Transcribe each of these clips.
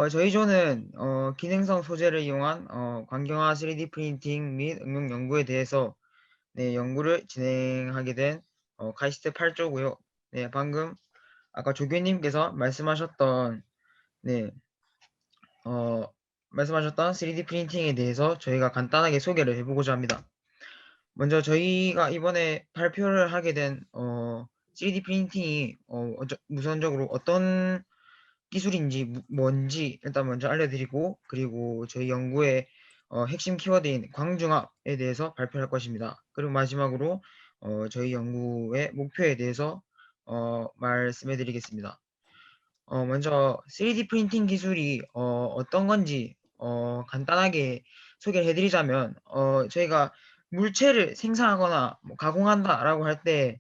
저희 조는 기능성 소재를 이용한 광경화 3D 프린팅 및 응용 연구에 대해서 네, 연구를 진행하게 된 카이스트 8조고요. 네, 방금 아까 조교님께서 네, 어, 말씀하셨던 3D 프린팅에 대해서 저희가 간단하게 소개를 해보고자 합니다. 먼저 저희가 이번에 발표를 하게 된 3D 프린팅이 우선적으로 어떤 기술인지 뭔지 일단 먼저 알려드리고, 그리고 저희 연구의 핵심 키워드인 광중압에 대해서 발표할 것입니다. 그리고 마지막으로 저희 연구의 목표에 대해서 말씀해 드리겠습니다. 먼저 3D 프린팅 기술이 어떤 건지 간단하게 소개를 해드리자면, 저희가 물체를 생산하거나 뭐 가공한다라고 할 때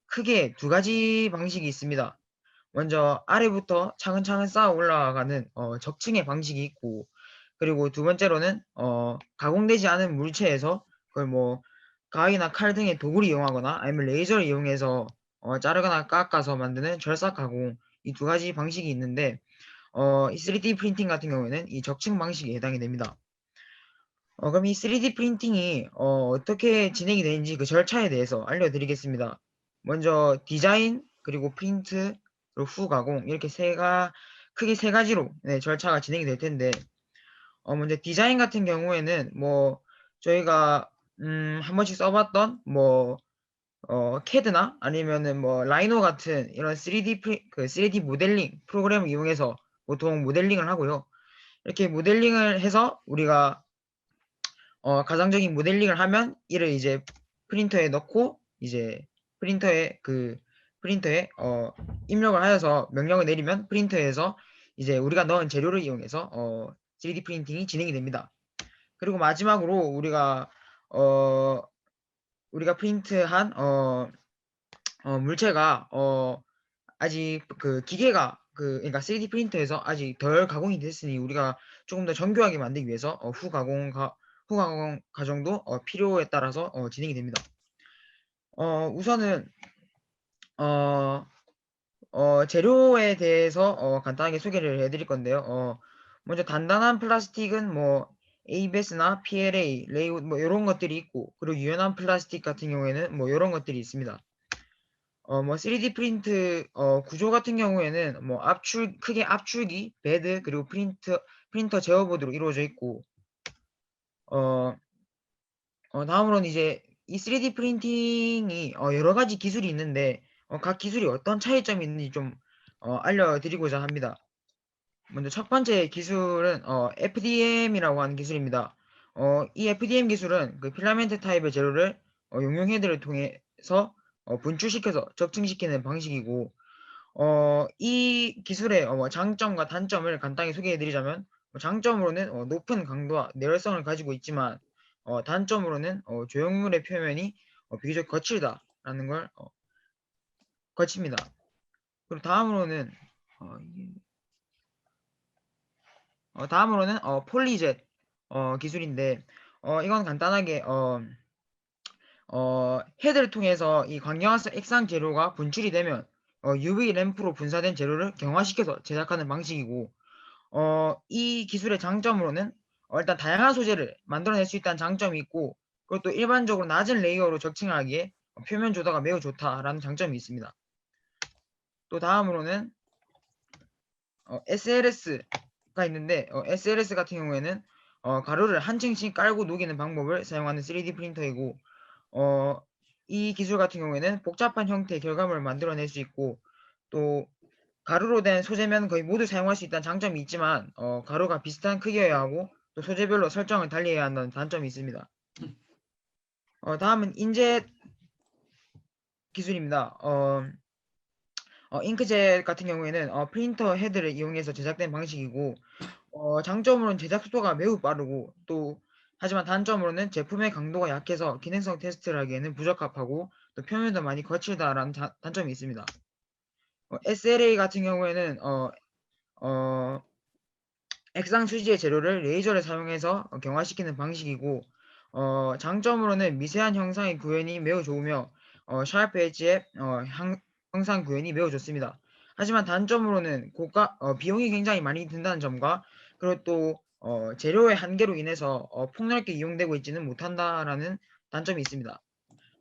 크게 두 가지 방식이 있습니다. 먼저 아래부터 차근차근 쌓아 올라가는 적층의 방식이 있고, 그리고 두 번째로는 가공되지 않은 물체에서 그걸 뭐 가위나 칼 등의 도구를 이용하거나 아니면 레이저를 이용해서 자르거나 깎아서 만드는 절삭 가공, 이 두 가지 방식이 있는데, 이 3D 프린팅 같은 경우에는 이 적층 방식에 해당이 됩니다. 그럼 이 3D 프린팅이 어떻게 진행이 되는지 그 절차에 대해서 알려드리겠습니다. 먼저 디자인, 그리고 프린트, 그리고 후 가공, 이렇게 크게 세 가지로 네, 절차가 진행이 될 텐데, 먼저 디자인 같은 경우에는 뭐 저희가 한 번씩 써봤던 뭐 캐드나 아니면은 뭐 라이노 같은 이런 3D 모델링 프로그램을 이용해서 보통 모델링을 하고요. 이렇게 모델링을 해서 우리가 가상적인 모델링을 하면 이를 이제 프린터에 넣고, 이제 프린터에 입력을 하여서 명령을 내리면 프린터에서 이제 우리가 넣은 재료를 이용해서 3D 프린팅이 진행이 됩니다. 그리고 마지막으로 어, 우리가 프린트한 물체가 아직 그 기계가 그러니까 3D 프린터에서 아직 덜 가공이 됐으니 우리가 조금 더 정교하게 만들기 위해서 후 가공 과정도 필요에 따라서 진행이 됩니다. 우선은 어, 재료에 대해서 간단하게 소개를 해드릴 건데요. 먼저 단단한 플라스틱은 뭐 ABS나 PLA, 레이아웃 뭐 이런 것들이 있고, 그리고 유연한 플라스틱 같은 경우에는 뭐 이런 것들이 있습니다. 뭐 3D 프린트 구조 같은 경우에는 뭐 크게 압출기, 베드, 그리고 프린터 제어보드로 이루어져 있고, 어, 다음으로는 이제 이 3D 프린팅이 여러 가지 기술이 있는데 각 기술이 어떤 차이점이 있는지 좀 알려드리고자 합니다. 먼저 첫 번째 기술은 FDM이라고 하는 기술입니다. 이 FDM 기술은 그 필라멘트 타입의 재료를 용융 헤드를 통해서 분출시켜서 적층시키는 방식이고, 이 기술의 뭐 장점과 단점을 간단히 소개해드리자면, 장점으로는 높은 강도와 내열성을 가지고 있지만, 단점으로는 조형물의 표면이 비교적 거칠다라는 걸 거칩니다. 그리고 다음으로는 폴리젯 기술인데, 이건 간단하게 헤드를 통해서 이 광경화성 액상 재료가 분출이 되면 UV 램프로 분사된 재료를 경화시켜서 제작하는 방식이고, 이 기술의 장점으로는 일단 다양한 소재를 만들어낼 수 있다는 장점이 있고, 그것도 일반적으로 낮은 레이어로 적층하기에 표면 조다가 매우 좋다라는 장점이 있습니다. 또 다음으로는 SLS가 있는데, SLS 같은 경우에는 가루를 한 층씩 깔고 녹이는 방법을 사용하는 3D 프린터이고, 어, 이 기술 같은 경우에는 복잡한 형태의 결과물을 만들어낼 수 있고, 또 가루로 된 소재면 거의 모두 사용할 수 있다는 장점이 있지만, 가루가 비슷한 크기여야 하고 또 소재별로 설정을 달리해야 한다는 단점이 있습니다. 다음은 인젯 기술입니다. 잉크젯 같은 경우에는 프린터 헤드를 이용해서 제작된 방식이고, 장점으로는 제작 속도가 매우 빠르고, 또 하지만 단점으로는 제품의 강도가 약해서 기능성 테스트를 하기에는 부적합하고 또 표면도 많이 거칠다라는 단점이 있습니다. SLA 같은 경우에는 어, 액상 수지의 재료를 레이저를 사용해서 경화시키는 방식이고, 장점으로는 미세한 형상의 구현이 매우 좋으며 샤프 엣지의 형상 구현이 매우 좋습니다. 하지만 단점으로는 비용이 굉장히 많이 든다는 점과 그리고 또 재료의 한계로 인해서 폭넓게 이용되고 있지는 못한다라는 단점이 있습니다.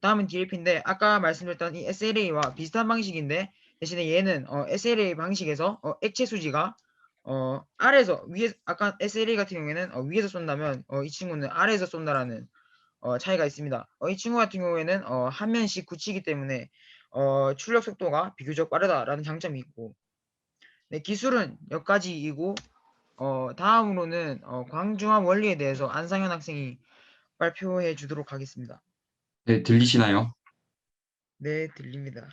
다음은 DLP인데 아까 말씀드렸던 이 SLA와 비슷한 방식인데 대신에 얘는 SLA 방식에서 액체 수지가 아래에서 위에 아까 SLA 같은 경우에는 위에서 쏜다면 이 친구는 아래에서 쏜다라는 차이가 있습니다. 이 친구 같은 경우에는 한 면씩 굳히기 때문에 출력 속도가 비교적 빠르다라는 장점이 있고 네, 기술은 여기까지이고 다음으로는 광중압 원리에 대해서 안상현 학생이 발표해 주도록 하겠습니다. 네, 들리시나요? 네, 들립니다.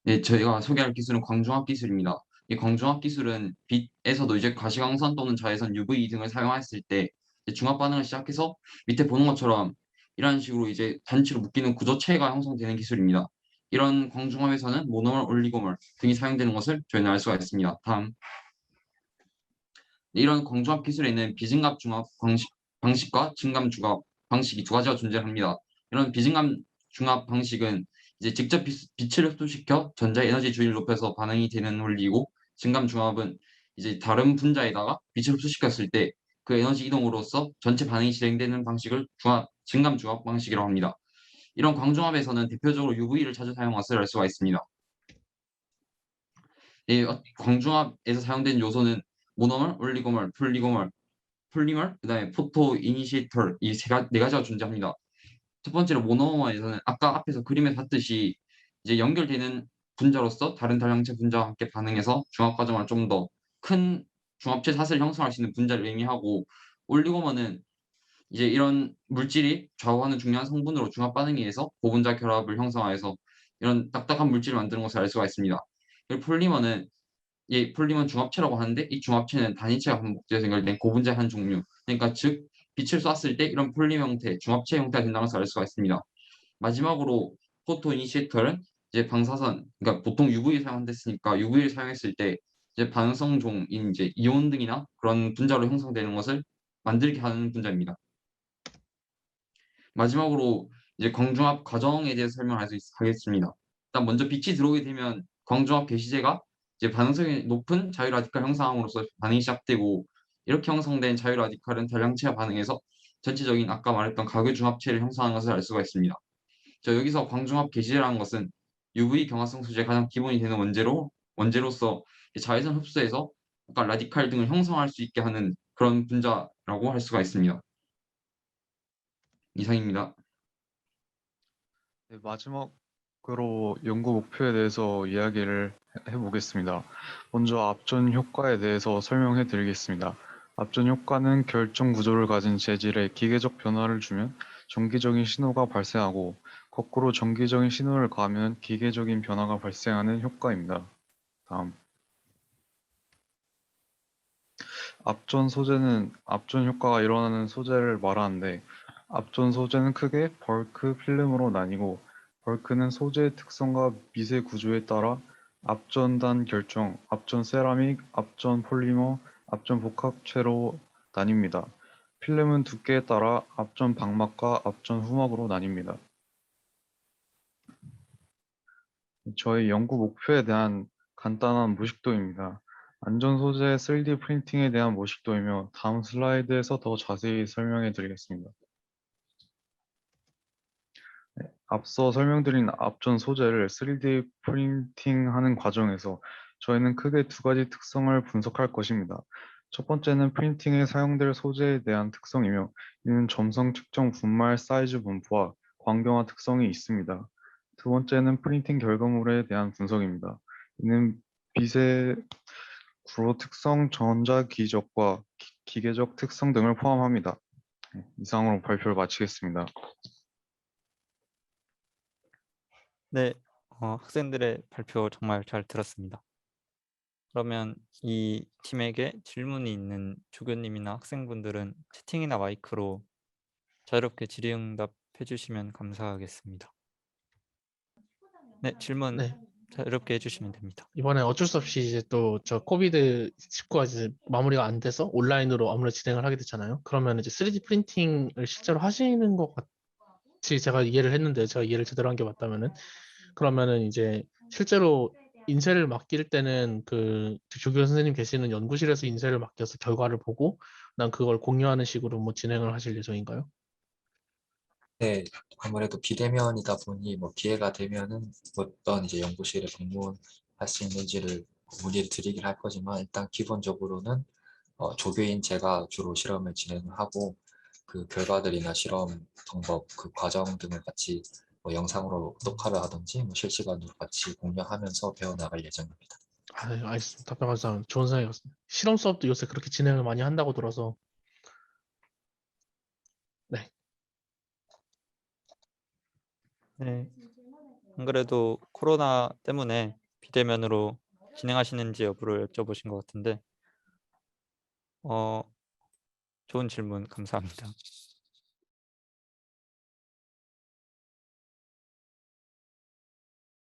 네, 저희가 소개할 기술은 광중압 기술입니다. 이 광중압 기술은 빛에서도 이제 가시광선 또는 자외선 UV 등을 사용했을 때 이제 중압 반응을 시작해서 밑에 보는 것처럼 이런 식으로 이제 단체로 묶이는 구조체가 형성되는 기술입니다. 이런 광중압에서는 모노멀, 올리고멀 등이 사용되는 것을 저희는 알 수가 있습니다. 다음. 이런 광중압 기술에는 비증갑 중압 방식과 증감 중압 방식이 두 가지가 존재합니다. 이런 비증감 중압 방식은 이제 직접 빛을 흡수시켜 전자 에너지 주의를 높여서 반응이 되는 원리이고, 증감 중압은 이제 다른 분자에다가 빛을 흡수시켰을 때 그 에너지 이동으로써 전체 반응이 진행되는 방식을 증감 중압 방식이라고 합니다. 이런 광중압에서는 대표적으로 UV를 자주 사용한 것을 알 수가 있습니다. 이 광중압에서 사용된 요소는 모노멀, 올리고멀, 폴리멀, 그다음에 포토 이니시에이터 네 가지가 존재합니다. 첫 번째로 모노머에서는 아까 앞에서 그림에 봤듯이 이제 연결되는 분자로서 다른 다량체 분자와 함께 반응해서 중합 과정을 좀 더 큰 중합체 사슬을 형성할 수 있는 분자를 의미하고, 올리고머는 이제 이런 물질이 좌우하는 중요한 성분으로 중합 반응에 의해서 고분자 결합을 형성하여서 이런 딱딱한 물질을 만드는 것을 알 수가 있습니다. 그리고 폴리머는 이 폴리머 중합체라고 하는데, 이 중합체는 단위체가 반복되어서 연결된 고분자의 한 종류, 그러니까 즉 빛을 쐈을 때 이런 폴리머 형태, 중합체 형태가 된다는 것을 알 수가 있습니다. 마지막으로 포토 이니시에이터는 이제 방사선, 그러니까 보통 UV를 사용했으니까 UV를 사용했을 때 이제 반응성 종인 이제 이온 등이나 그런 분자로 형성되는 것을 만들게 하는 분자입니다. 마지막으로 이제 광중압 과정에 대해서 하겠습니다. 일단 먼저 빛이 들어오게 되면 광중압 개시제가 이제 반응성이 높은 자유 라디칼 형성함으로써 반응이 시작되고, 이렇게 형성된 자유 라디칼은 다량체와 반응해서 전체적인 아까 말했던 각의 중합체를 형성하는 것을 알 수가 있습니다. 여기서 광중압 개시제라는 것은 UV 경화성 소재의 가장 기본이 되는 원재로서 자외선 흡수해서 아까 라디칼 등을 형성할 수 있게 하는 그런 분자라고 할 수가 있습니다. 이상입니다. 네, 마지막으로 연구 목표에 대해서 이야기를 해보겠습니다. 먼저 앞전 효과에 대해서 설명해 드리겠습니다. 앞전 효과는 결정 구조를 가진 재질에 기계적 변화를 주면 정기적인 신호가 발생하고, 거꾸로 정기적인 신호를 가하면 기계적인 변화가 발생하는 효과입니다. 다음. 앞전 소재는 앞전 효과가 일어나는 소재를 말하는데, 앞전 소재는 크게 벌크, 필름으로 나뉘고, 벌크는 소재의 특성과 미세 구조에 따라 앞전단 결정, 앞전 세라믹, 앞전 폴리머, 앞전 복합체로 나뉩니다. 필름은 두께에 따라 앞전 방막과 앞전 후막으로 나뉩니다. 저희 연구 목표에 대한 간단한 모식도입니다. 안전 소재 3D 프린팅에 대한 모식도이며, 다음 슬라이드에서 더 자세히 설명해 드리겠습니다. 앞서 설명드린 앞전 소재를 3D 프린팅하는 과정에서 저희는 크게 두 가지 특성을 분석할 것입니다. 첫 번째는 프린팅에 사용될 소재에 대한 특성이며, 이는 점성 측정 분말 사이즈 분포와 광경화 특성이 있습니다. 두 번째는 프린팅 결과물에 대한 분석입니다. 이는 빛의 구로 특성, 전자 기적과 기계적 특성 등을 포함합니다. 이상으로 발표를 마치겠습니다. 네, 학생들의 발표 정말 잘 들었습니다. 그러면 이 팀에게 질문이 있는 조교님이나 학생분들은 채팅이나 마이크로 자유롭게 질의응답해 주시면 감사하겠습니다. 네, 질문 네. 자유롭게 해주시면 됩니다. 이번에 어쩔 수 없이 이제 또 저 코비드19가 이제 마무리가 안 돼서 온라인으로 아무래도 진행을 하게 됐잖아요. 그러면 이제 3D 프린팅을 실제로 하시는 것 같이 제가 이해를 했는데, 제가 이해를 제대로 한 게 맞다면은, 그러면은 이제 실제로 인쇄를 맡길 때는 그 조교 선생님 계시는 연구실에서 인쇄를 맡겨서 결과를 보고 난 그걸 공유하는 식으로 뭐 진행을 하실 예정인가요? 네, 아무래도 비대면이다 보니 뭐 기회가 되면은 어떤 이제 연구실에 방문할 수 있는지를 문의를 드리긴 할 거지만 일단 기본적으로는 조교인 제가 주로 실험을 진행을 하고 그 결과들이나 실험 방법, 그 과정 등을 같이 뭐 영상으로 녹화를 하든지 뭐 실시간으로 같이 공유하면서 배워나갈 예정입니다. 아, 네, 알겠습니다. 답변 감사합니다. 좋은 생각이었습니다. 실험 수업도 요새 그렇게 진행을 많이 한다고 들어서 네. 네. 안 그래도 코로나 때문에 비대면으로 진행하시는지 여부를 여쭤보신 것 같은데 좋은 질문 감사합니다.